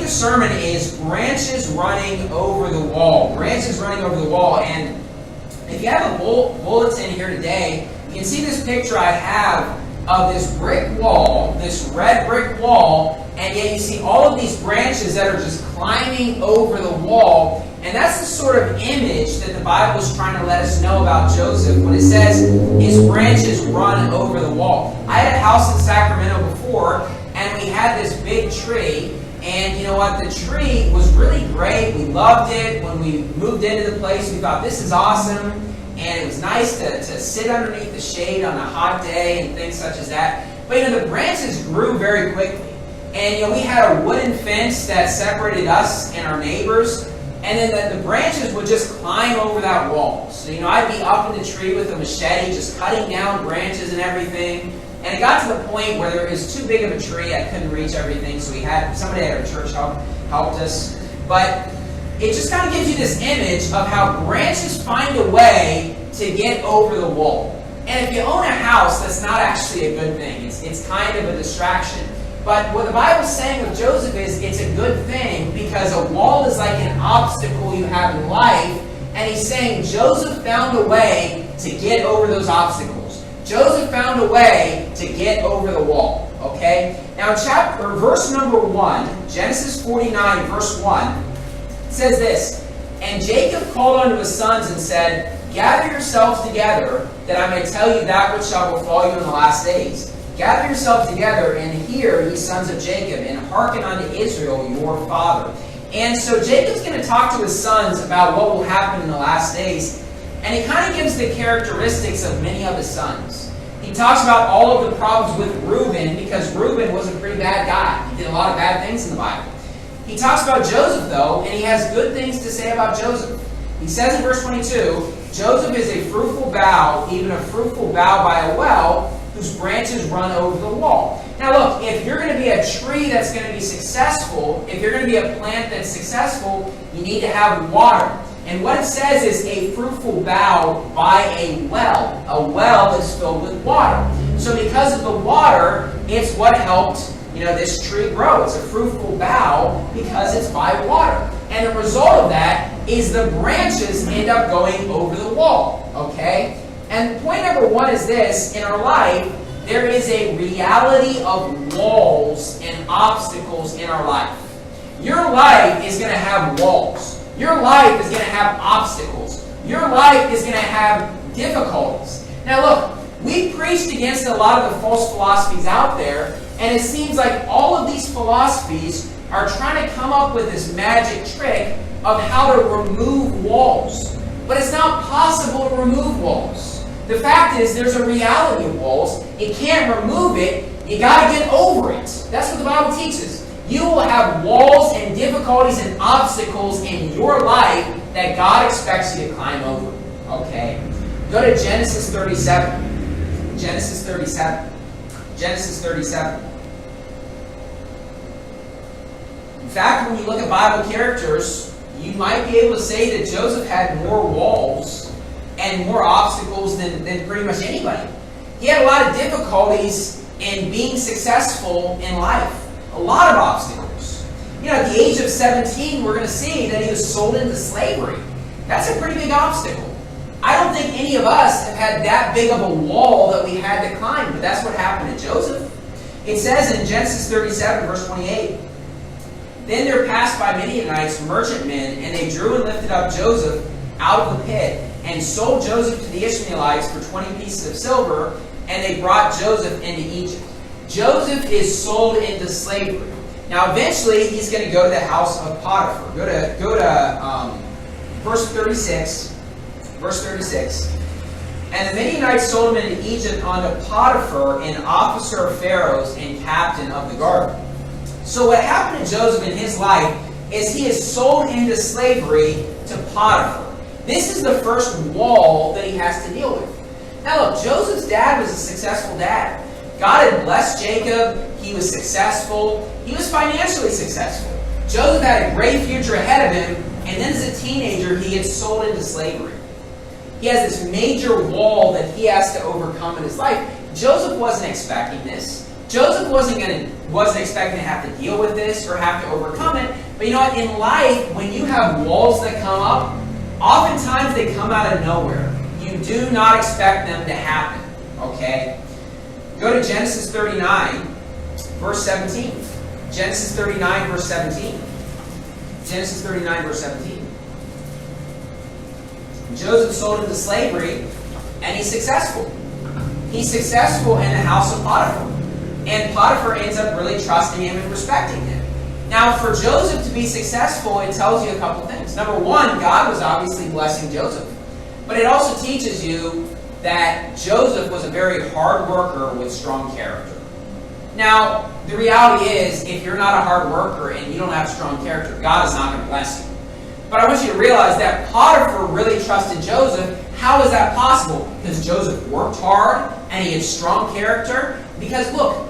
Joseph's sermon is branches running over the wall. Branches running over the wall. And if you have a bulletin here today, you can see this picture I have of this brick wall, this red brick wall, and yet you see all of these branches that are just climbing over the wall. And that's the sort of image that the Bible is trying to let us know about Joseph when it says his branches run over the wall. I had a house in Sacramento before, and we had this big tree. And you know what? The tree was really great. We loved it. When we moved into the place, we thought, this is awesome. And it was nice to sit underneath the shade on a hot day and things such as that. But you know, the branches grew very quickly. And you know, we had a wooden fence that separated us and our neighbors. And then the branches would just climb over that wall. So, you know, I'd be up in the tree with a machete, just cutting down branches and everything. And it got to the point where there was too big of a tree. I couldn't reach everything. So somebody at our church helped us. But it just kind of gives you this image of how branches find a way to get over the wall. And if you own a house, that's not actually a good thing. It's kind of a distraction. But what the Bible's saying of Joseph is it's a good thing because a wall is like an obstacle you have in life. And he's saying Joseph found a way to get over those obstacles. Joseph found a way to get over the wall. Okay? Now verse number 1, Genesis 49, verse 1, says this, "And Jacob called unto his sons and said, Gather yourselves together, that I may tell you that which shall befall you in the last days. Gather yourselves together, and hear, ye sons of Jacob, and hearken unto Israel your father." And so Jacob's going to talk to his sons about what will happen in the last days. And he kind of gives the characteristics of many of his sons. He talks about all of the problems with Reuben, because Reuben was a pretty bad guy. He did a lot of bad things in the Bible. He talks about Joseph, though, and he has good things to say about Joseph. He says in verse 22, "Joseph is a fruitful bough, even a fruitful bough by a well, whose branches run over the wall." Now look, if you're going to be a tree that's going to be successful, if you're going to be a plant that's successful, you need to have water. And what it says is a fruitful bough by a well. A well is filled with water. So because of the water, it's what helped this tree grow. It's a fruitful bough because it's by water. And the result of that is the branches end up going over the wall. Okay? And point number 1 is this. In our life, there is a reality of walls and obstacles in our life. Your life is going to have walls. Your life is going to have obstacles. Your life is going to have difficulties. Now look, we preached against a lot of the false philosophies out there, and it seems like all of these philosophies are trying to come up with this magic trick of how to remove walls. But it's not possible to remove walls. The fact is, there's a reality of walls. You can't remove it. You got to get over it. That's what the Bible teaches. You will have walls and difficulties and obstacles in your life that God expects you to climb over. Okay? Go to Genesis 37. Genesis 37. Genesis 37. In fact, when you look at Bible characters, you might be able to say that Joseph had more walls and more obstacles than pretty much anybody. He had a lot of difficulties in being successful in life. A lot of obstacles. At the age of 17, we're going to see that he was sold into slavery. That's a pretty big obstacle. I don't think any of us have had that big of a wall that we had to climb, but that's what happened to Joseph. It says in Genesis 37, verse 28, "Then there passed by Midianites merchantmen, and they drew and lifted up Joseph out of the pit, and sold Joseph to the Ishmaelites for 20 pieces of silver, and they brought Joseph into Egypt." Joseph is sold into slavery. Now, eventually, he's going to go to the house of Potiphar. Go to verse 36. Verse 36. "And the Midianites sold him into Egypt unto Potiphar, an officer of Pharaoh's and captain of the guard." So what happened to Joseph in his life is he is sold into slavery to Potiphar. This is the first wall that he has to deal with. Now look, Joseph's dad was a successful dad. God had blessed Jacob. He was successful. He was financially successful. Joseph had a great future ahead of him, and then as a teenager, he gets sold into slavery. He has this major wall that he has to overcome in his life. Joseph wasn't expecting this. Joseph wasn't going to wasn't expecting to have to deal with this or have to overcome it. But you know what? In life, when you have walls that come up, oftentimes they come out of nowhere. You do not expect them to happen. Okay? Go to Genesis 39, verse 17. Genesis 39, verse 17. Genesis 39, verse 17. Joseph sold into slavery, and he's successful. He's successful in the house of Potiphar. And Potiphar ends up really trusting him and respecting him. Now, for Joseph to be successful, it tells you a couple things. Number one, God was obviously blessing Joseph. But it also teaches you that Joseph was a very hard worker with strong character. Now, the reality is, if you're not a hard worker and you don't have strong character, God is not going to bless you. But I want you to realize that Potiphar really trusted Joseph. How is that possible? Because Joseph worked hard and he had strong character. Because look,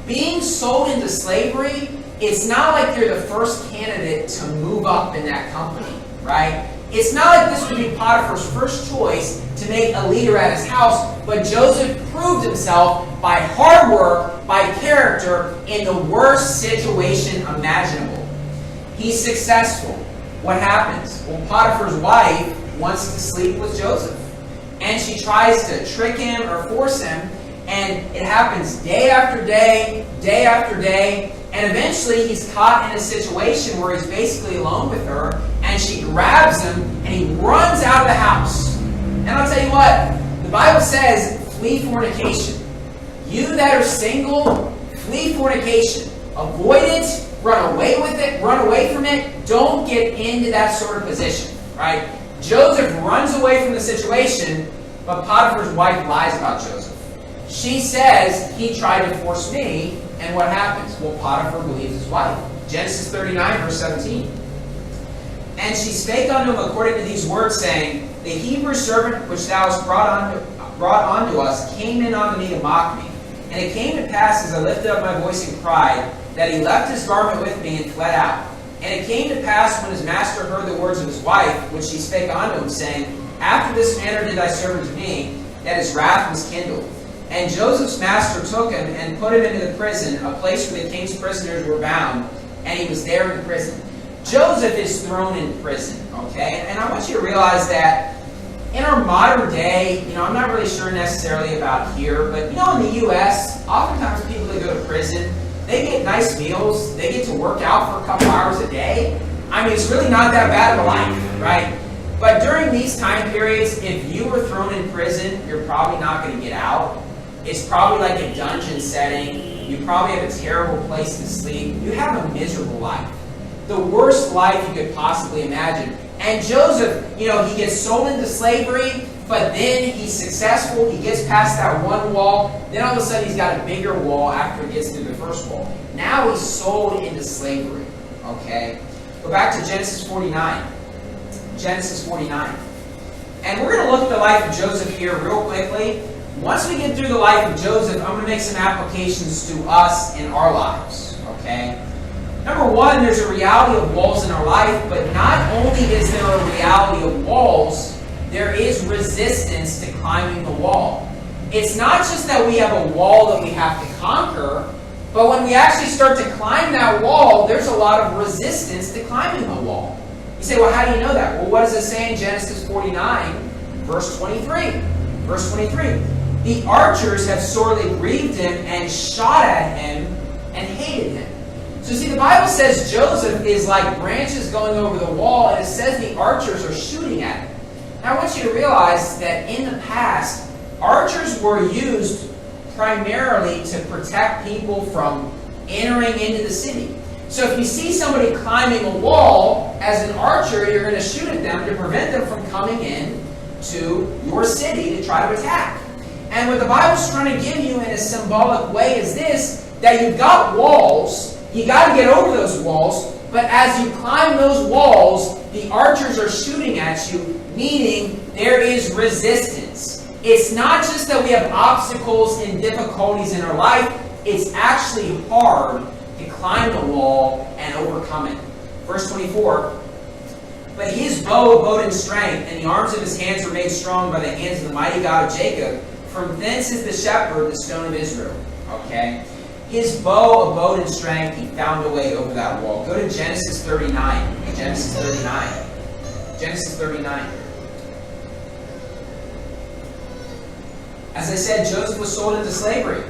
being sold into slavery, it's not like you're the first candidate to move up in that company, right? It's not like this would be Potiphar's first choice to make a leader at his house, but Joseph proved himself by hard work, by character, in the worst situation imaginable. He's successful. What happens? Well, Potiphar's wife wants to sleep with Joseph. And she tries to trick him or force him, and it happens day after day after day, and eventually he's caught in a situation where he's basically alone with her, and she grabs him, and he runs out of the house. And I'll tell you what, the Bible says, flee fornication. You that are single, flee fornication. Avoid it, run away with it, run away from it. Don't get into that sort of position, right? Joseph runs away from the situation, but Potiphar's wife lies about Joseph. She says, he tried to force me, and what happens? Well, Potiphar believes his wife. Genesis 39, verse 17. And she spake unto him according to these words, saying, the Hebrew servant which thou hast brought unto us came in unto me to mock me. And it came to pass, as I lifted up my voice and cried, that he left his garment with me and fled out. And it came to pass, when his master heard the words of his wife, which she spake unto him, saying, after this manner did thy servant to me, that his wrath was kindled. And Joseph's master took him and put him into the prison, a place where the king's prisoners were bound, and he was there in the prison. Joseph is thrown in prison, okay? And I want you to realize that in our modern day, I'm not really sure necessarily about here, but in the U.S., oftentimes people that go to prison, they get nice meals, they get to work out for a couple hours a day. I mean, it's really not that bad of a life, right? But during these time periods, if you were thrown in prison, you're probably not going to get out. It's probably like a dungeon setting. You probably have a terrible place to sleep. You have a miserable life. The worst life you could possibly imagine. And Joseph, he gets sold into slavery, but then he's successful. He gets past that one wall. Then all of a sudden he's got a bigger wall after he gets through the first wall. Now he's sold into slavery. Okay? Go back to Genesis 49. Genesis 49. And we're going to look at the life of Joseph here real quickly. Once we get through the life of Joseph, I'm going to make some applications to us in our lives. Okay? Number one, there's a reality of walls in our life, but not only is there a reality of walls, there is resistance to climbing the wall. It's not just that we have a wall that we have to conquer, but when we actually start to climb that wall, there's a lot of resistance to climbing the wall. You say, well, how do you know that? Well, what does it say in Genesis 49, verse 23? Verse 23. The archers have sorely grieved him and shot at him and hated him. So see, the Bible says Joseph is like branches going over the wall, and it says the archers are shooting at him. Now I want you to realize that in the past, archers were used primarily to protect people from entering into the city. So if you see somebody climbing a wall, as an archer, you're going to shoot at them to prevent them from coming in to your city to try to attack. And what the Bible's trying to give you in a symbolic way is this, that you've got walls, you got to get over those walls, but as you climb those walls, the archers are shooting at you, meaning there is resistance. It's not just that we have obstacles and difficulties in our life, it's actually hard to climb the wall and overcome it. Verse 24, but his bow abode in strength, and the arms of his hands were made strong by the hands of the mighty God of Jacob. From thence is the shepherd, the stone of Israel. Okay? His bow abode in strength. He found a way over that wall. Go to Genesis 39. Genesis 39. Genesis 39. As I said, Joseph was sold into slavery.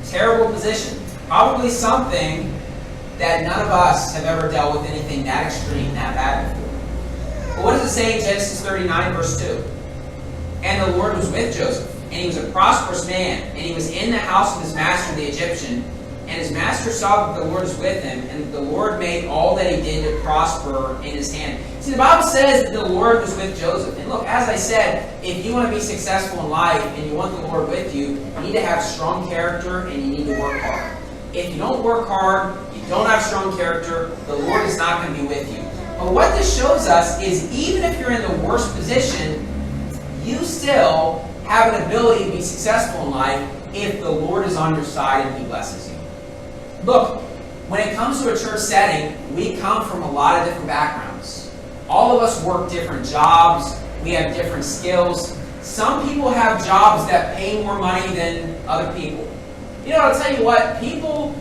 Terrible position. Probably something that none of us have ever dealt with anything that extreme, that bad before. But what does it say in Genesis 39, verse 2? And the Lord was with Joseph, and he was a prosperous man, and he was in the house of his master, the Egyptian. And his master saw that the Lord was with him, and the Lord made all that he did to prosper in his hand. See, the Bible says that the Lord was with Joseph. And look, as I said, if you want to be successful in life and you want the Lord with you, you need to have strong character and you need to work hard. If you don't work hard, you don't have strong character, the Lord is not going to be with you. But what this shows us is even if you're in the worst position, you still have an ability to be successful in life if the Lord is on your side and He blesses you. Look, when it comes to a church setting, we come from a lot of different backgrounds. All of us work different jobs. We have different skills. Some people have jobs that pay more money than other people. You know, I'll tell you what, people,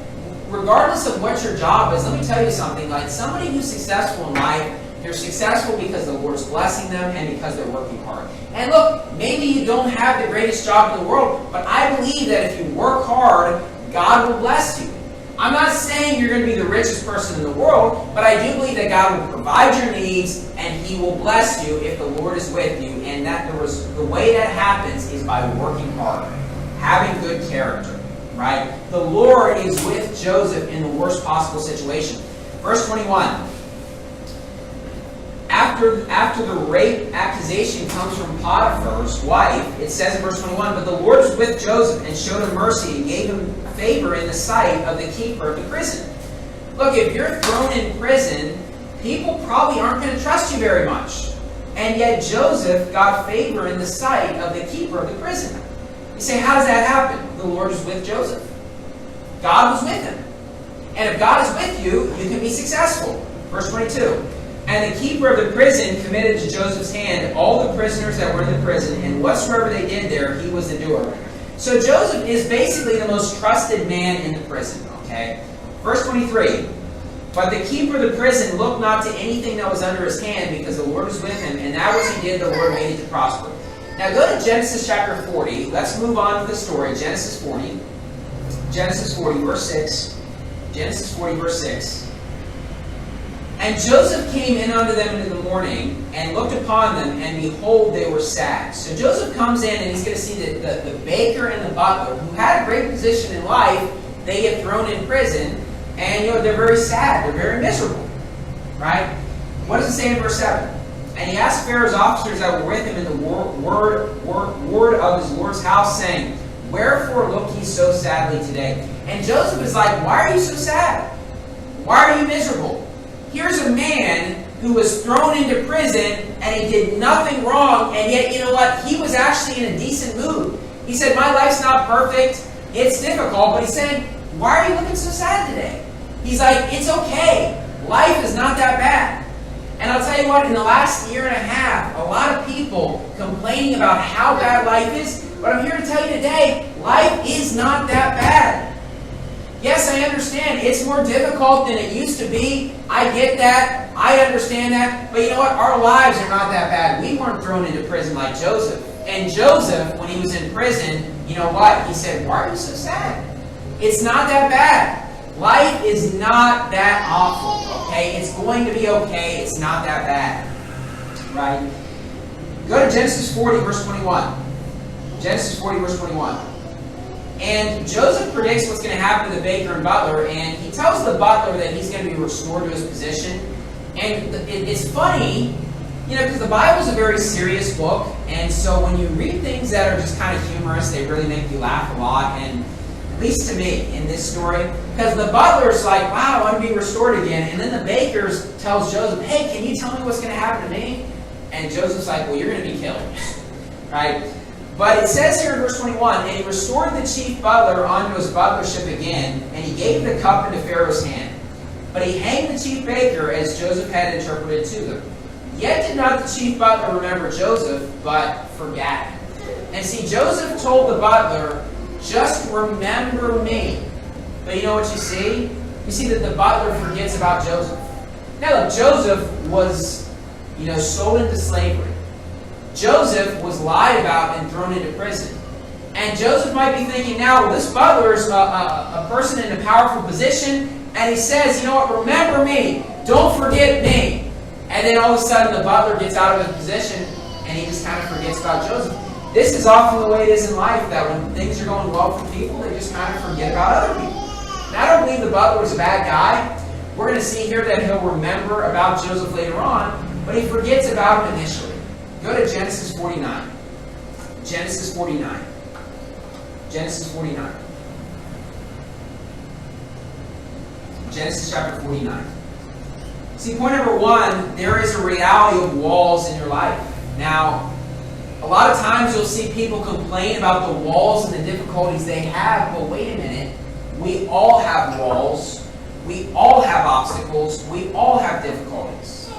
regardless of what your job is, let me tell you something. Like somebody who's successful in life, they're successful because the Lord's blessing them and because they're working hard. And look, maybe you don't have the greatest job in the world, but I believe that if you work hard, God will bless you. I'm not saying you're going to be the richest person in the world, but I do believe that God will provide your needs and He will bless you if the Lord is with you. And that the way that happens is by working hard, having good character, right? The Lord is with Joseph in the worst possible situation. Verse 21. After the rape accusation comes from Potiphar's wife, it says in verse 21, but the Lord was with Joseph and showed him mercy and gave him favor in the sight of the keeper of the prison. Look, if you're thrown in prison, people probably aren't going to trust you very much. And yet Joseph got favor in the sight of the keeper of the prison. You say, how does that happen? The Lord was with Joseph. God was with him. And if God is with you, you can be successful. Verse 22. And the keeper of the prison committed to Joseph's hand all the prisoners that were in the prison, and whatsoever they did there, he was the doer. So Joseph is basically the most trusted man in the prison. Okay? Verse 23. But the keeper of the prison looked not to anything that was under his hand, because the Lord was with him, and that which he did, the Lord made it to prosper. Now go to Genesis chapter 40. Let's move on to the story. Genesis 40. Genesis 40, verse 6. Genesis 40, verse 6. And Joseph came in unto them in the morning, and looked upon them, and behold, they were sad. So Joseph comes in, and he's going to see that the baker and the butler, who had a great position in life, they get thrown in prison, and they're very sad, they're very miserable. Right? What does it say in verse 7? And he asked Pharaoh's officers that were with him in the ward of his Lord's house, saying, Wherefore look ye so sadly today? And Joseph is like, why are you so sad? Why are you miserable? Here's a man who was thrown into prison and he did nothing wrong, and yet, you know what? He was actually in a decent mood. He said, my life's not perfect. It's difficult. But he's saying, why are you looking so sad today? He's like, it's okay. Life is not that bad. And I'll tell you what, in the last year and a half, a lot of people complaining about how bad life is. But I'm here to tell you today, life is not that bad. Yes, I understand. It's more difficult than it used to be. I get that. I understand that. But you know what? Our lives are not that bad. We weren't thrown into prison like Joseph. And Joseph, when he was in prison, you know what? He said, why are you so sad? It's not that bad. Life is not that awful, okay? It's going to be okay. It's not that bad, right? Go to Genesis 40, verse 21. Genesis 40, verse 21. And Joseph predicts what's going to happen to the baker and butler, and he tells the butler that he's going to be restored to his position. And it's funny, because the Bible is a very serious book, and so when you read things that are just kind of humorous, they really make you laugh a lot, and at least to me in this story, because the butler's like, wow, I want to be restored again, and then the baker tells Joseph, hey, can you tell me what's going to happen to me? And Joseph's like, well, you're going to be killed, right? But it says here in verse 21, and he restored the chief butler unto his butlership again, and he gave the cup into Pharaoh's hand. But he hanged the chief baker as Joseph had interpreted to them. Yet did not the chief butler remember Joseph, but forgat him. And see, Joseph told the butler, just remember me. But you know what you see? You see that the butler forgets about Joseph. Now look, Joseph was, sold into slavery. Joseph was lied about and thrown into prison. And Joseph might be thinking now, well, this butler is a person in a powerful position, and he says, you know what, remember me, don't forget me. And then all of a sudden the butler gets out of his position, and he just kind of forgets about Joseph. This is often the way it is in life, that when things are going well for people, they just kind of forget about other people. And I don't believe the butler was a bad guy. We're going to see here that he'll remember about Joseph later on, but he forgets about him initially. Go to Genesis 49. Genesis 49. Genesis 49. Genesis chapter 49. See, point number one, there is a reality of walls in your life. Now, a lot of times you'll see people complain about the walls and the difficulties they have, but wait a minute. We all have walls. We all have obstacles. We all have difficulties.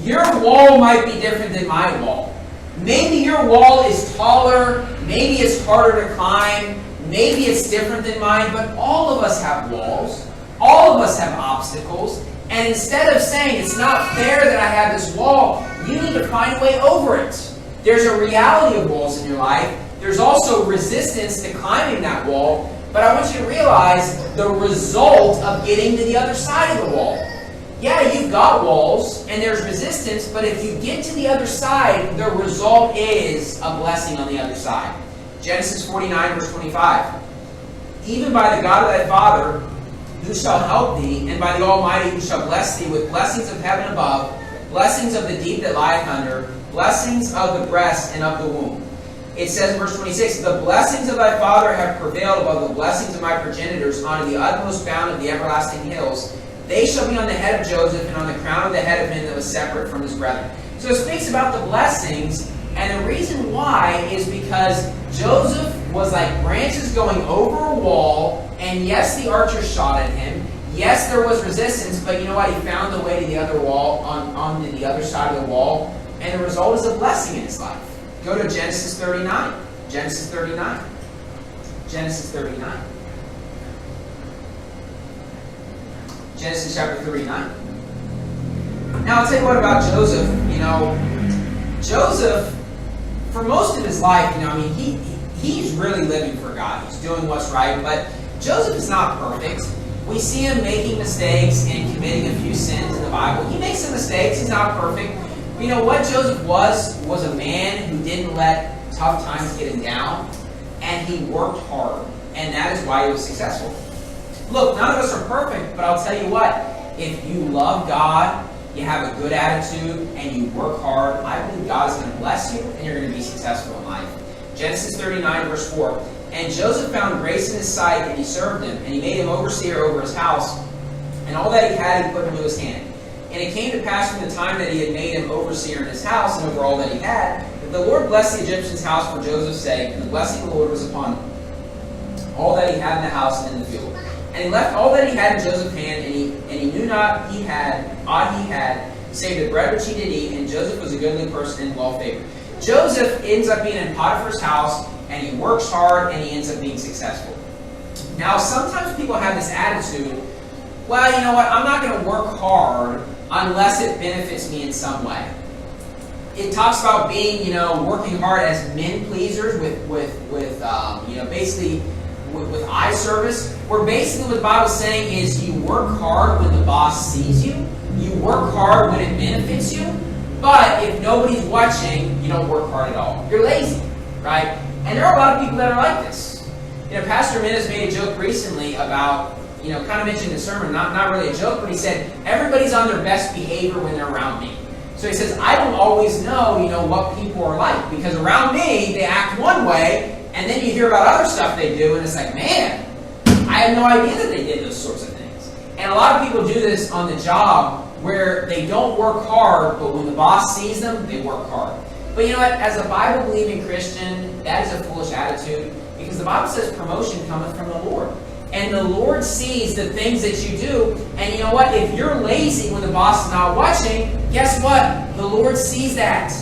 Your wall might be different than my wall. Maybe your wall is taller. Maybe it's harder to climb. Maybe it's different than mine, but all of us have walls. All of us have obstacles. And instead of saying, it's not fair that I have this wall, you need to find a way over it. There's a reality of walls in your life. There's also resistance to climbing that wall. But I want you to realize the result of getting to the other side of the wall. Yeah, you've got walls and there's resistance, but if you get to the other side, the result is a blessing on the other side. Genesis 49, verse 25. Even by the God of thy father, who shall help thee, and by the Almighty, who shall bless thee with blessings of heaven above, blessings of the deep that lieth under, blessings of the breast and of the womb. It says in verse 26, the blessings of thy father have prevailed above the blessings of my progenitors unto the utmost bound of the everlasting hills. They shall be on the head of Joseph, and on the crown of the head of him that was separate from his brethren. So it speaks about the blessings, and the reason why is because Joseph was like branches going over a wall, and yes, the archers shot at him. Yes, there was resistance, but you know what? He found the way to the other wall, on the other side of the wall, and the result is a blessing in his life. Go to Genesis 39. Genesis 39. Genesis 39. Genesis chapter 39. Now, I'll tell you what about Joseph. Joseph, for most of his life, he's really living for God. He's doing what's right, but Joseph is not perfect. We see him making mistakes and committing a few sins in the Bible. He makes some mistakes. He's not perfect. But you know what Joseph was a man who didn't let tough times get him down, and he worked hard, and that is why he was successful. Look, none of us are perfect, but I'll tell you what, if you love God, you have a good attitude, and you work hard, I believe God is going to bless you, and you're going to be successful in life. Genesis 39, verse 4. And Joseph found grace in his sight, and he served him, and he made him overseer over his house, and all that he had he put into his hand. And it came to pass from the time that he had made him overseer in his house, and over all that he had, that the Lord blessed the Egyptian's house for Joseph's sake, and the blessing of the Lord was upon all that he had in the house and in the field. And he left all that he had in Joseph's hand, and he knew not he had aught he had, save the bread which he did eat, and Joseph was a goodly person and well favored. Joseph ends up being in Potiphar's house, and he works hard, and he ends up being successful. Now, sometimes people have this attitude, well, you know what, I'm not going to work hard unless it benefits me in some way. It talks about being, working hard as men pleasers with eye service, where basically what the Bible's saying is you work hard when the boss sees you, you work hard when it benefits you, but if nobody's watching, you don't work hard at all. You're lazy, right? And there are a lot of people that are like this. Pastor Min has made a joke recently about, kind of mentioned the sermon, not really a joke, but he said, everybody's on their best behavior when they're around me. So he says, I don't always know, what people are like, because around me, they act one way, and then you hear about other stuff they do, and it's like, man, I had no idea that they did those sorts of things. And a lot of people do this on the job where they don't work hard, but when the boss sees them, they work hard. But you know what? As a Bible-believing Christian, that is a foolish attitude, because the Bible says promotion cometh from the Lord. And the Lord sees the things that you do, and you know what? If you're lazy when the boss is not watching, guess what? The Lord sees that.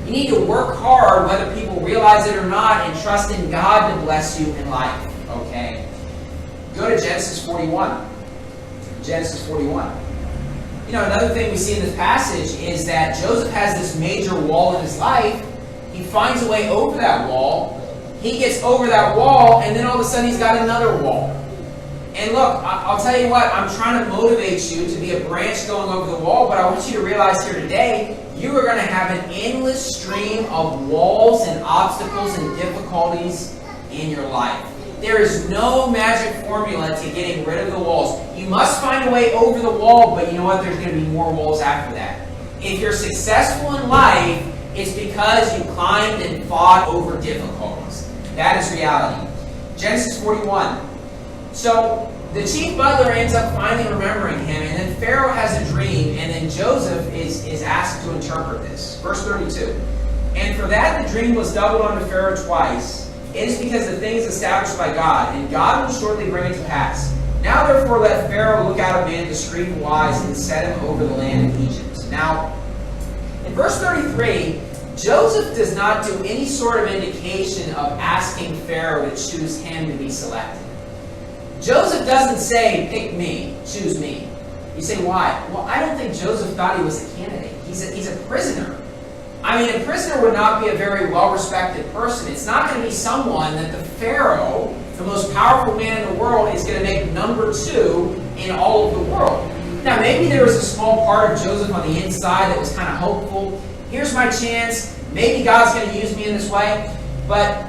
You need to work hard, whether people realize it or not, and trust in God to bless you in life. Okay? Go to Genesis 41. Genesis 41. You know, another thing we see in this passage is that Joseph has this major wall in his life. He finds a way over that wall. He gets over that wall, and then all of a sudden he's got another wall. And look, I'll tell you what, I'm trying to motivate you to be a branch going over the wall, but I want you to realize here today, you are going to have an endless stream of walls and obstacles and difficulties in your life. There is no magic formula to getting rid of the walls. You must find a way over the wall, but you know what? There's going to be more walls after that. If you're successful in life, it's because you climbed and fought over difficulties. That is reality. Genesis 41. So the chief butler ends up finally remembering him, and then Pharaoh has a dream, and then Joseph is asked to interpret this. Verse 32. And for that the dream was doubled unto Pharaoh twice. It is because the thing is established by God, and God will shortly bring it to pass. Now therefore let Pharaoh look out a man discreet and wise, and set him over the land of Egypt. Now, in verse 33, Joseph does not do any sort of indication of asking Pharaoh to choose him to be selected. Joseph doesn't say, pick me, choose me. You say, why? Well, I don't think Joseph thought he was a candidate. He's a prisoner. I mean, a prisoner would not be a very well-respected person. It's not going to be someone that the Pharaoh, the most powerful man in the world, is going to make number 2 in all of the world. Now, maybe there was a small part of Joseph on the inside that was kind of hopeful. Here's my chance. Maybe God's going to use me in this way. But,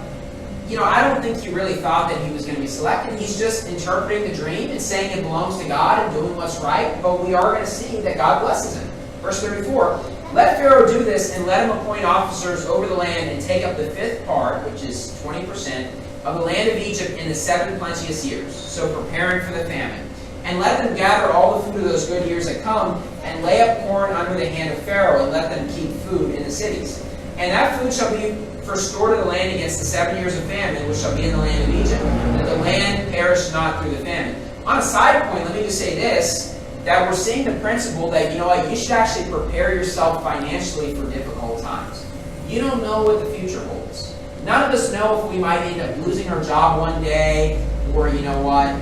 you know, I don't think he really thought that he was going to be selected. He's just interpreting the dream and saying it belongs to God and doing what's right. But we are going to see that God blesses him. Verse 34. Let Pharaoh do this, and let him appoint officers over the land, and take up the 5th part, which is 20%, of the land of Egypt in the 7 plenteous years, so preparing for the famine. And let them gather all the food of those good years that come, and lay up corn under the hand of Pharaoh, and let them keep food in the cities. And that food shall be for store to the land against the 7 years of famine, which shall be in the land of Egypt, that the land perish not through the famine. On a side point, let me just say this, that we're seeing the principle that, you know what, you should actually prepare yourself financially for difficult times. You don't know what the future holds. None of us know if we might end up losing our job one day, or you know what,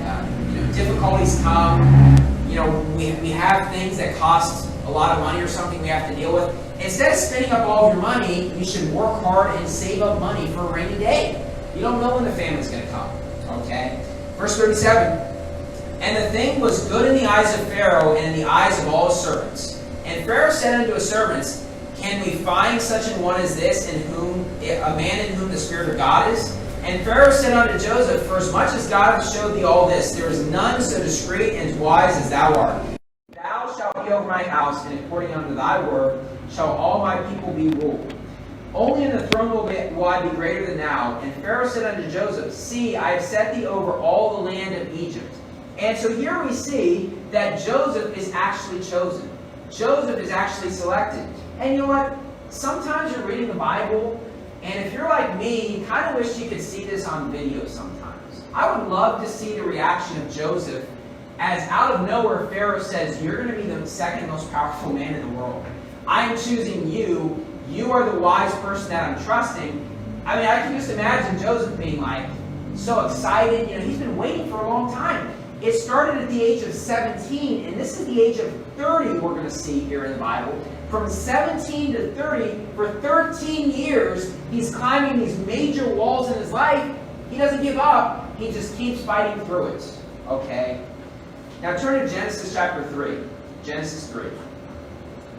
difficulties come. You know, we have things that cost a lot of money or something we have to deal with. Instead of spending up all of your money, you should work hard and save up money for a rainy day. You don't know when the famine's going to come. Okay? Verse 37. And the thing was good in the eyes of Pharaoh and in the eyes of all his servants. And Pharaoh said unto his servants, Can we find such an one as this, a man in whom the Spirit of God is? And Pharaoh said unto Joseph, For as much as God hath showed thee all this, there is none so discreet and wise as thou art. Thou shalt be over my house, and according unto thy word shall all my people be ruled. Only in the throne will I be greater than thou. And Pharaoh said unto Joseph, See, I have set thee over all the land of Egypt. And so here we see that Joseph is actually chosen. Joseph is actually selected. And you know what? Sometimes you're reading the Bible, and if you're like me, you kind of wish you could see this on video sometimes. I would love to see the reaction of Joseph as out of nowhere Pharaoh says, You're going to be the second most powerful man in the world. I am choosing you. You are the wise person that I'm trusting. I mean, I can just imagine Joseph being like so excited. You know, he's been waiting for a long time. It started at the age of 17, and this is the age of 30 we're going to see here in the Bible. From 17 to 30, for 13 years, he's climbing these major walls in his life. He doesn't give up. He just keeps fighting through it. Okay? Now turn to Genesis chapter 3. Genesis 3.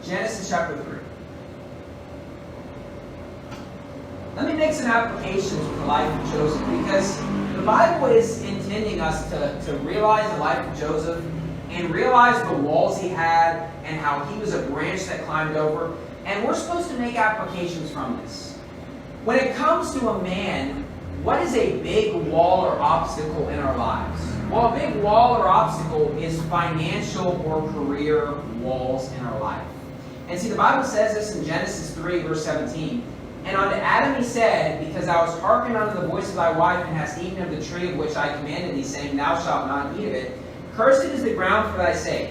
Genesis chapter 3. Let me make some applications for the life of Joseph, because the Bible is intending us to realize the life of Joseph and realize the walls he had and how he was a branch that climbed over. And we're supposed to make applications from this. When it comes to a man, what is a big wall or obstacle in our lives? Well, a big wall or obstacle is financial or career walls in our life. And see, the Bible says this in Genesis 3, verse 17. And unto Adam he said, Because thou hast hearkened unto the voice of thy wife, and hast eaten of the tree of which I commanded thee, saying, Thou shalt not eat of it, cursed is the ground for thy sake.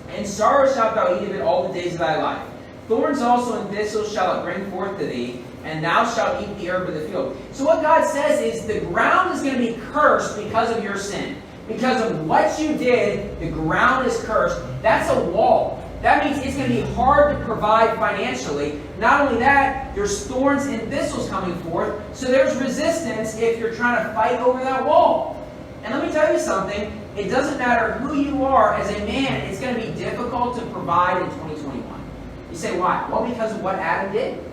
And sorrow shalt thou eat of it all the days of thy life. Thorns also and thistles shall it bring forth to thee, and thou shalt eat the herb of the field. So what God says is the ground is going to be cursed because of your sin. Because of what you did, the ground is cursed. That's a wall. That means it's going to be hard to provide financially. Not only that, there's thorns and thistles coming forth, so there's resistance if you're trying to fight over that wall. And let me tell you something, it doesn't matter who you are as a man, it's going to be difficult to provide in 2021. You say, why? Well, because of what Adam did.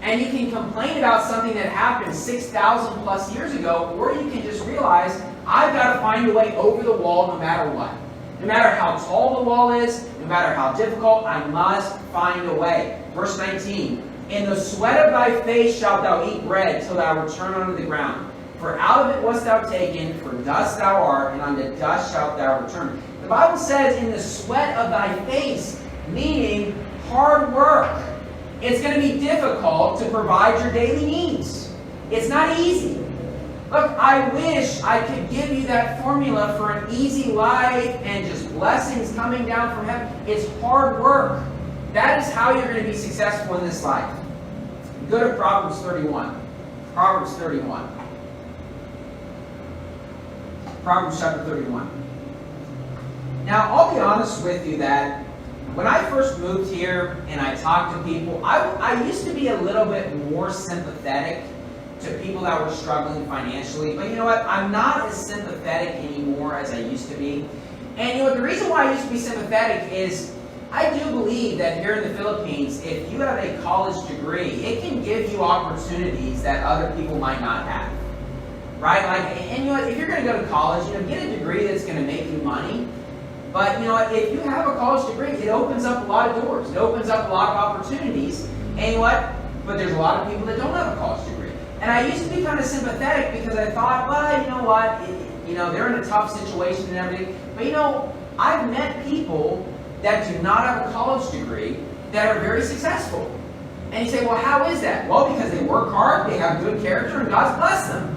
And you can complain about something that happened 6,000 plus years ago, or you can just realize, I've got to find a way over the wall no matter what. No matter how tall the wall is, no matter how difficult, I must find a way. Verse 19, in the sweat of thy face shalt thou eat bread till thou return unto the ground. For out of it wast thou taken, for dust thou art, and unto dust shalt thou return. The Bible says, in the sweat of thy face, meaning hard work. It's going to be difficult to provide your daily needs. It's not easy. Look, I wish I could give you that formula for an easy life and just blessings coming down from heaven. It's hard work. That is how you're going to be successful in this life. Go to Proverbs 31. Proverbs 31. Proverbs chapter 31. Now, I'll be honest with you that when I first moved here and I talked to people, I used to be a little bit more sympathetic to people that were struggling financially. But you know what? I'm not as sympathetic anymore as I used to be. And you know what? The reason why I used to be sympathetic is I do believe that here in the Philippines, if you have a college degree, it can give you opportunities that other people might not have. Right? And you know what? If you're going to go to college, get a degree that's going to make you money. But you know what? If you have a college degree, it opens up a lot of doors. It opens up a lot of opportunities. And you know what? But there's a lot of people that don't have a college degree. And I used to be kind of sympathetic because I thought, well, you know what? They're in a tough situation and everything. But I've met people that do not have a college degree that are very successful. And you say, well, how is that? Well, because they work hard, they have good character, and God's blessed them.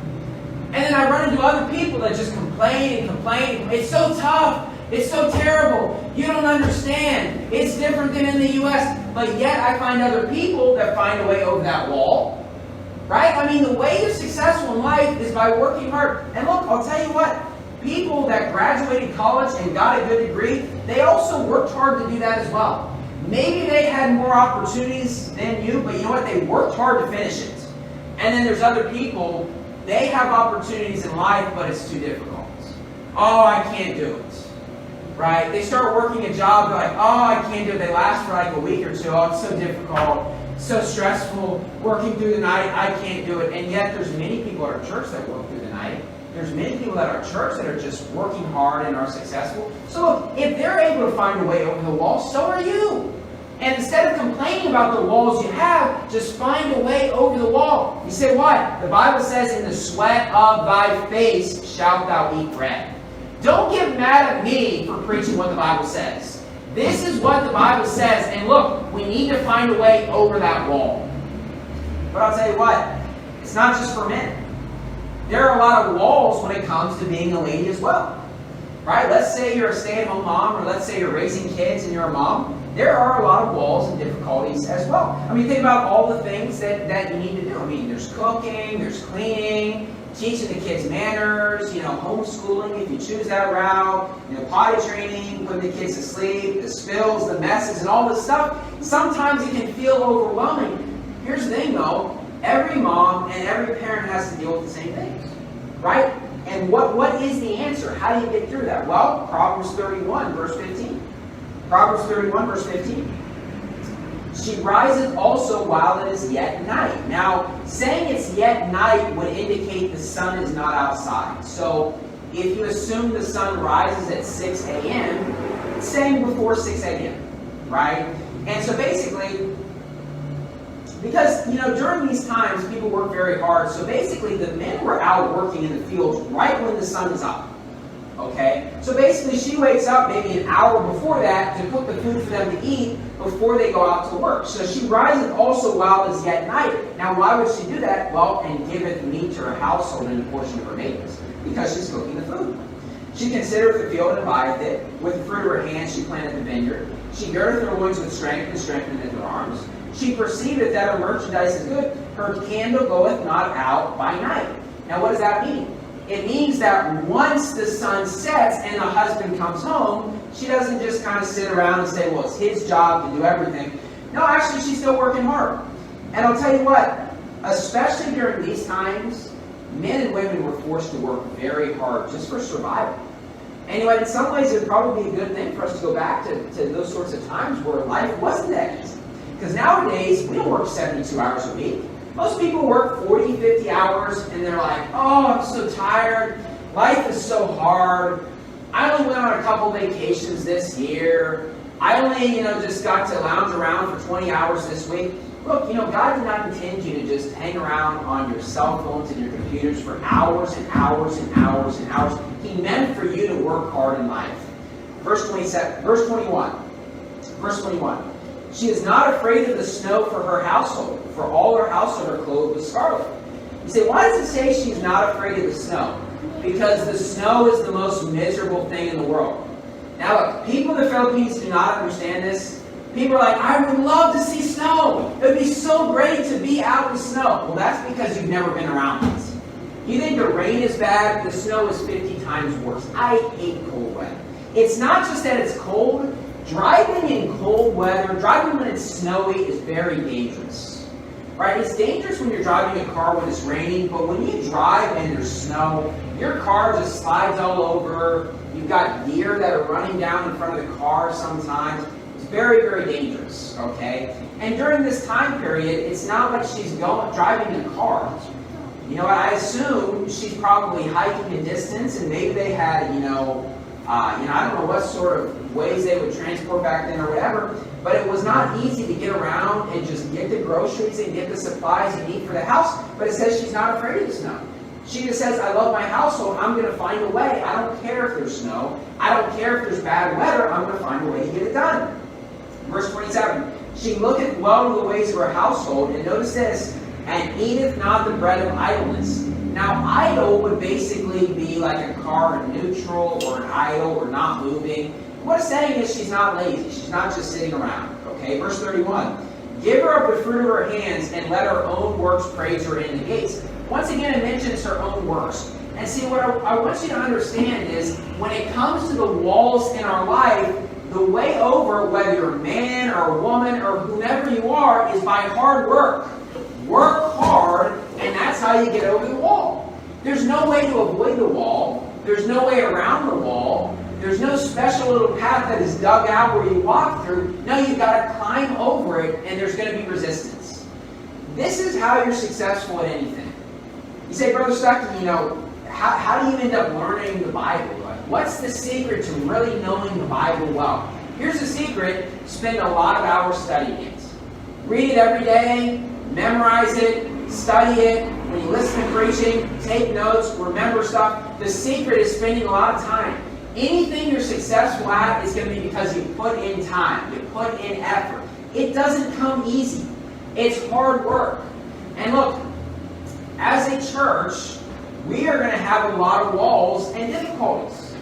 And then I run into other people that just complain and complain. It's so tough. It's so terrible. You don't understand. It's different than in the U.S. But yet I find other people that find a way over that wall. Right? I mean, the way you're successful in life is by working hard. And look, I'll tell you what. People that graduated college and got a good degree, they also worked hard to do that as well. Maybe they had more opportunities than you, but you know what? They worked hard to finish it. And then there's other people, they have opportunities in life, but it's too difficult. Oh, I can't do it. Right? They start working a job, they're like, oh, I can't do it. They last for like a week or two. Oh, it's so difficult, so stressful, working through the night, I can't do it. And yet there's many people at our church that work through the night. There's many people at our church that are just working hard and are successful. So look, if they're able to find a way over the wall, so are you. And instead of complaining about the walls you have, just find a way over the wall. You say, what? The Bible says, in the sweat of thy face shalt thou eat bread. Don't get mad at me for preaching what the Bible says. This is what the Bible says. And look, we need to find a way over that wall. But I'll tell you what, it's not just for men. There are a lot of walls when it comes to being a lady as well. Right? Let's say you're a stay-at-home mom, or let's say you're raising kids and you're a mom. There are a lot of walls and difficulties as well. I mean, think about all the things that you need to do. I mean, there's cooking, there's cleaning, teaching the kids manners, homeschooling if you choose that route, potty training, putting the kids to sleep, the spills, the messes, and all this stuff. Sometimes it can feel overwhelming. Here's the thing though, every mom and every parent has to deal with the same things, right? And what is the answer? How do you get through that? Well, Proverbs 31, verse 15. Proverbs 31, verse 15. She riseth also while it is yet night. Now, saying it's yet night would indicate the sun is not outside. So, if you assume the sun rises at 6 a.m., it's saying before 6 a.m., right? And so basically, because, during these times, people work very hard. So basically, the men were out working in the fields right when the sun is up. Okay? So basically, she wakes up maybe an hour before that to cook the food for them to eat before they go out to work. So she riseth also while it is yet night. Now, why would she do that? Well, and giveth meat to her household and a portion of her maidens, because she's cooking the food. She considereth the field and buyeth it. With the fruit of her hands she planteth the vineyard. She girdeth her loins with strength and strengtheneth her arms. She perceiveth that her merchandise is good. Her candle goeth not out by night. Now, what does that mean? It means that once the sun sets and the husband comes home, she doesn't just kind of sit around and say, well, it's his job to do everything. No, actually, she's still working hard. And I'll tell you what, especially during these times, men and women were forced to work very hard just for survival. Anyway, in some ways, it would probably be a good thing for us to go back to those sorts of times where life wasn't that easy. Because nowadays, we don't work 72 hours a week. Most people work 40, 50 hours, and they're like, oh, I'm so tired. Life is so hard. I only went on a couple vacations this year. I only, just got to lounge around for 20 hours this week. Look, God did not intend you to just hang around on your cell phones and your computers for hours and hours and hours and hours. He meant for you to work hard in life. Verse 21. She is not afraid of the snow for her household, for all her household are clothed with scarlet. You say, why does it say she's not afraid of the snow? Because the snow is the most miserable thing in the world. Now look, people in the Philippines do not understand this. People are like, I would love to see snow. It would be so great to be out in snow. Well, that's because you've never been around it. You think the rain is bad, the snow is 50 times worse. I hate cold weather. It's not just that it's cold. Driving in cold weather, driving when it's snowy is very dangerous. Right? It's dangerous when you're driving a car when it's raining, but when you drive and there's snow, your car just slides all over. You've got deer that are running down in front of the car sometimes. It's very, very dangerous, okay? And during this time period, it's not like she's driving in a car. I assume she's probably hiking a distance, and maybe they had, I don't know what sort of ways they would transport back then or whatever, but it was not easy to get around and just get the groceries and get the supplies you need for the house. But it says she's not afraid of the snow. She just says, I love my household. I'm going to find a way. I don't care if there's snow. I don't care if there's bad weather. I'm going to find a way to get it done. Verse 27, she looketh well to the ways of her household, and notice this, and eateth not the bread of idleness. Now, idle would basically be like a car in neutral or an idle or not moving. What it's saying is she's not lazy. She's not just sitting around. Okay, verse 31. Give her of the fruit of her hands, and let her own works praise her in the gates. Once again, it mentions her own works. And see, what I want you to understand is, when it comes to the walls in our life, the way over, whether you're a man or a woman or whomever you are, is by hard work. Work hard, and that's how you get over the wall. There's no way to avoid the wall. There's no way around the wall. There's no special little path that is dug out where you walk through. No, you've got to climb over it, and there's going to be resistance. This is how you're successful at anything. You say, Brother Stuckey, how do you end up learning the Bible? What's the secret to really knowing the Bible well? Here's the secret. Spend a lot of hours studying it. Read it every day. Memorize it. Study it. When you listen to preaching, take notes. Remember stuff. The secret is spending a lot of time. Anything you're successful at is going to be because you put in time. You put in effort. It doesn't come easy. It's hard work. And look, as a church, we are going to have a lot of walls and difficulties.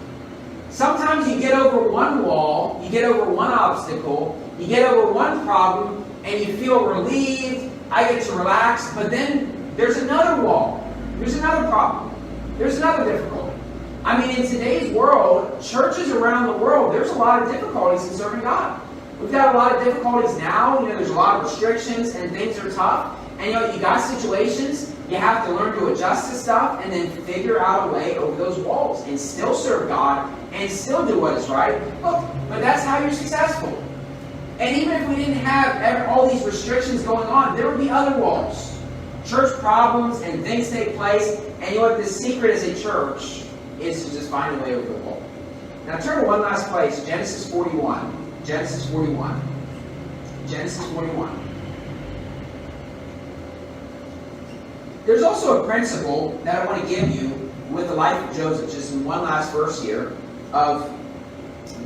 Sometimes you get over one wall, you get over one obstacle, you get over one problem, and you feel relieved, I get to relax, but then there's another wall, there's another problem, there's another difficulty. I mean, in today's world, churches around the world, there's a lot of difficulties in serving God. We've got a lot of difficulties now, there's a lot of restrictions and things are tough, and you got situations, you have to learn to adjust to stuff and then figure out a way over those walls and still serve God and still do what is right. Look, but that's how you're successful. And even if we didn't have all these restrictions going on, there would be other walls. Church problems and things take place, and the secret as a church is to just find a way over the wall. Now turn to one last place, Genesis 41. Genesis 41. Genesis 41. There's also a principle that I want to give you with the life of Joseph, just in one last verse here, of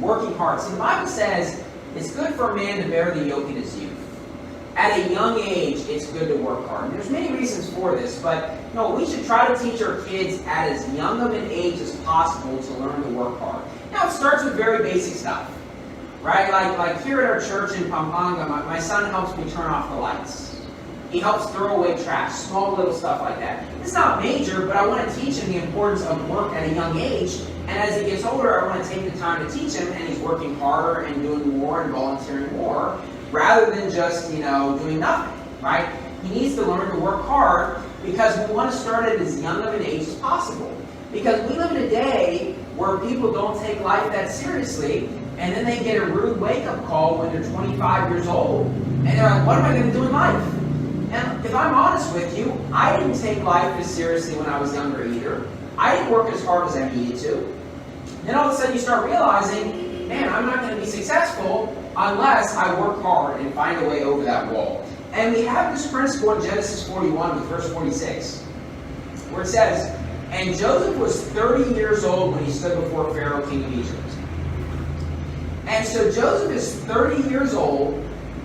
working hard. See, the Bible says it's good for a man to bear the yoke in his youth. At a young age, it's good to work hard. And there's many reasons for this, but we should try to teach our kids at as young of an age as possible to learn to work hard. Now, it starts with very basic stuff, right? Like here at our church in Pampanga, my son helps me turn off the lights. He helps throw away trash, small little stuff like that. It's not major, but I want to teach him the importance of work at a young age. And as he gets older, I want to take the time to teach him, and he's working harder and doing more and volunteering more, rather than just, doing nothing, right? He needs to learn to work hard, because we want to start at as young of an age as possible. Because we live in a day where people don't take life that seriously, and then they get a rude wake-up call when they're 25 years old, and they're like, what am I going to do in life? And if I'm honest with you, I didn't take life as seriously when I was younger either. I didn't work as hard as I needed to. Then all of a sudden you start realizing, man, I'm not going to be successful unless I work hard and find a way over that wall. And we have this principle in Genesis 41 with verse 46, where it says, and Joseph was 30 years old when he stood before Pharaoh, king of Egypt. And so Joseph is 30 years old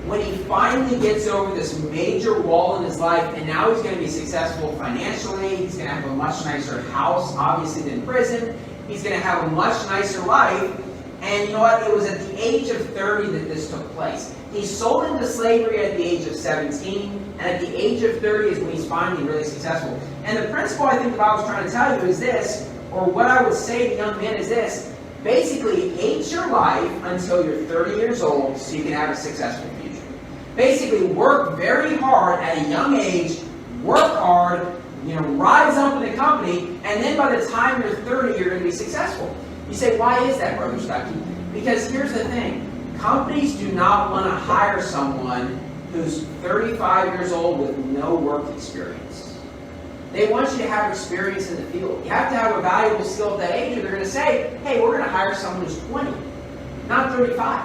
when he finally gets over this major wall in his life, and now he's going to be successful financially. He's going to have a much nicer house, obviously, than prison. He's going to have a much nicer life. And you know what? It was at the age of 30 that this took place. He's sold into slavery at the age of 17, and at the age of 30 is when he's finally really successful. And the principle I think the Bible's trying to tell you is this, or what I would say to young men is this: basically, hate your life until you're 30 years old so you can have a successful future. Basically, work very hard at a young age, work hard, rise up in the company, and then by the time you're 30, you're going to be successful. You say, why is that, Brother Stuckey? Because here's the thing. Companies do not want to hire someone who's 35 years old with no work experience. They want you to have experience in the field. You have to have a valuable skill at that age, or they're going to say, hey, we're going to hire someone who's 20, not 35,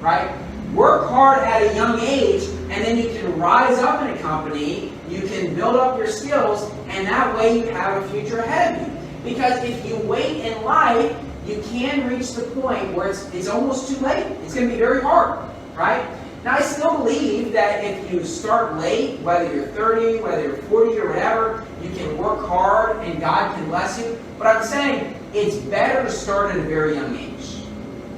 right? Work hard at a young age, and then you can rise up in a company, you can build up your skills, and that way you have a future ahead of you. Because if you wait in life, you can reach the point where it's almost too late. It's going to be very hard, right? Now, I still believe that if you start late, whether you're 30, whether you're 40 or whatever, you can work hard and God can bless you. But I'm saying it's better to start at a very young age.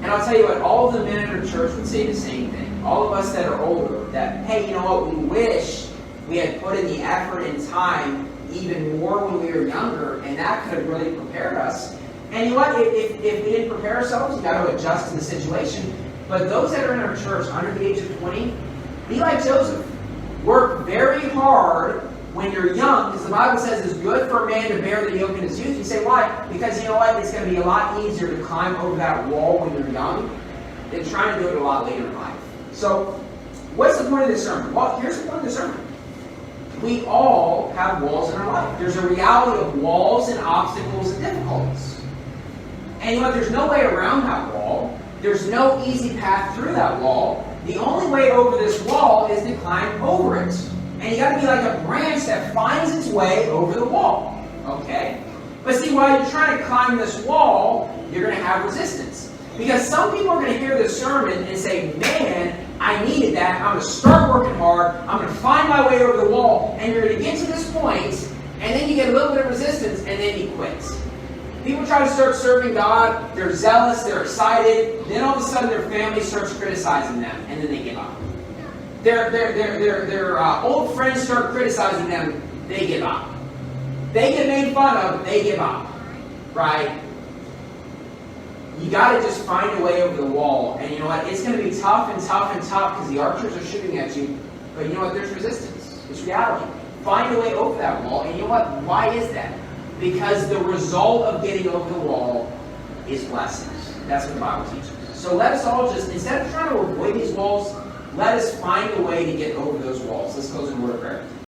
And I'll tell you what, all of the men in our church would say the same thing. All of us that are older, that, hey, you know what, we wish we had put in the effort and time even more when we were younger, and that could have really prepared us. And you know what, if we didn't prepare ourselves, you got to adjust to the situation. But those that are in our church under the age of 20, be like Joseph. Work very hard when you're young, because the Bible says it's good for a man to bear the yoke in his youth. You say, why? Because you know what? It's going to be a lot easier to climb over that wall when you're young than trying to do it a lot later in life. So, what's the point of this sermon? Well, here's the point of the sermon. We all have walls in our life. There's a reality of walls and obstacles and difficulties. And you know what? There's no way around that wall. There's no easy path through that wall. The only way over this wall is to climb over it. And you got to be like a branch that finds its way over the wall. Okay? But see, while you're trying to climb this wall, you're going to have resistance. Because some people are going to hear this sermon and say, man, I needed that. I'm going to start working hard. I'm going to find my way over the wall. And you're going to get to this point, and then you get a little bit of resistance, and then you quit. People try to start serving God. They're zealous. They're excited. Then all of a sudden their family starts criticizing them, and then they give up. Their old friends start criticizing them. They give up. They get made fun of. They give up. Right? You got to just find a way over the wall. And you know what? It's going to be tough and tough and tough because the archers are shooting at you. But you know what? There's resistance. It's reality. Find a way over that wall. And you know what? Why is that? Because the result of getting over the wall is blessings. That's what the Bible teaches. So let us all just, instead of trying to avoid these walls, let us find a way to get over those walls. Let's close in word.